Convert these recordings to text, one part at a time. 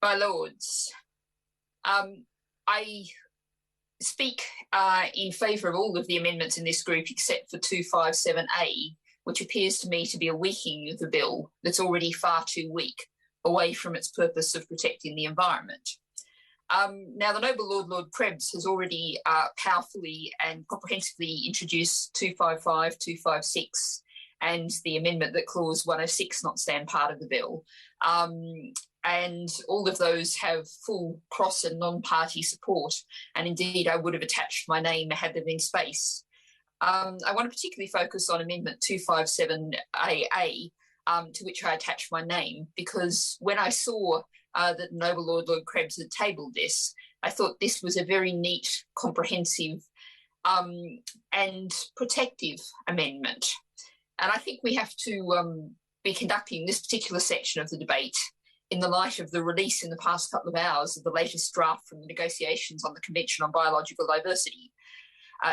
My lords, I speak in favour of all of the amendments in this group except for 257A, which appears to me to be a weakening of the bill that's already far too weak, away from its purpose of protecting the environment. Now, the Noble Lord Krebs has already powerfully and comprehensively introduced 255, 256, and the amendment that Clause 106 not stand part of the bill. And all of those have full cross and non-party support. And indeed, I would have attached my name had there been space. I want to particularly focus on Amendment 257AA, to which I attached my name, because when I saw that Noble Lord Krebs had tabled this, I thought this was a very neat, comprehensive and protective amendment. And I think we have to be conducting this particular section of the debate in the light of the release in the past couple of hours of the latest draft from the negotiations on the Convention on Biological Diversity,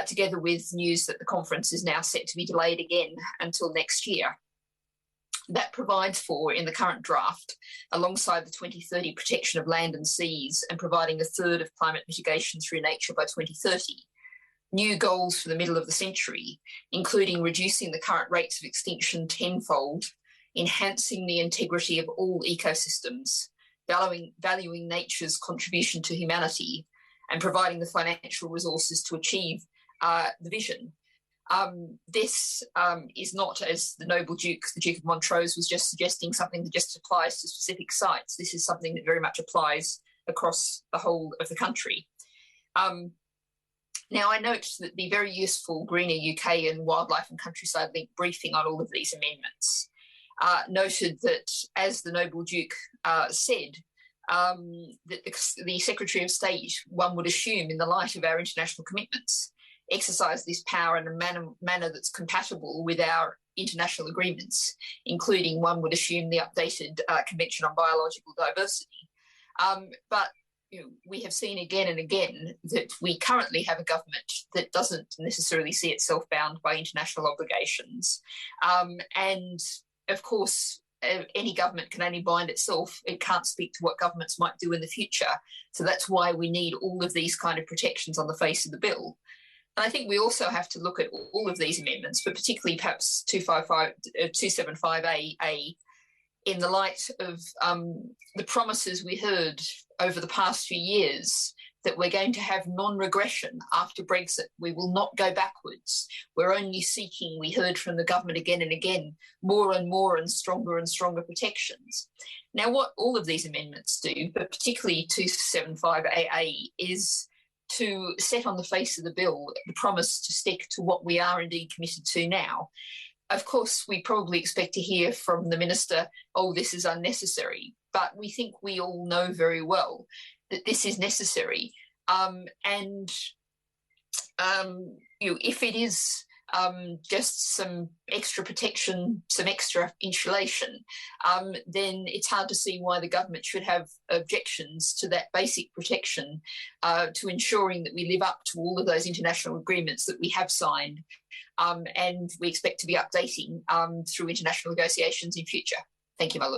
together with news that the conference is now set to be delayed again until next year. That provides for, in the current draft, alongside the 2030 protection of land and seas and providing a third of climate mitigation through nature by 2030, new goals for the middle of the century, including reducing the current rates of extinction tenfold, enhancing the integrity of all ecosystems, valuing nature's contribution to humanity, and providing the financial resources to achieve the vision. This is not, as the Noble Duke, the Duke of Montrose, was just suggesting, something that just applies to specific sites. This is something that very much applies across the whole of the country. Now, I note that the very useful Greener UK and Wildlife and Countryside Link briefing on all of these amendments noted that, as the Noble Duke said, that the Secretary of State, one would assume in the light of our international commitments, exercise this power in a manner that's compatible with our international agreements, including, one would assume, the updated Convention on Biological Diversity. But we have seen again and again that we currently have a government that doesn't necessarily see itself bound by international obligations. And of course, any government can only bind itself. It can't speak to what governments might do in the future. So that's why we need all of these kind of protections on the face of the bill. And I think we also have to look at all of these amendments, but particularly perhaps 275A in the light of the promises we heard over the past few years that we're going to have non-regression after Brexit. We will not go backwards. We're only seeking, we heard from the government again and again, more and more and stronger protections. Now, what all of these amendments do, but particularly 275AA, is to set on the face of the bill the promise to stick to what we are indeed committed to now. Of course, we probably expect to hear from the Minister, oh, this is unnecessary, but we think we all know very well that this is necessary. If it is just some extra protection, some extra insulation, then it's hard to see why the government should have objections to that basic protection, to ensuring that we live up to all of those international agreements that we have signed, and we expect to be updating through international negotiations in future. Thank you, my lord.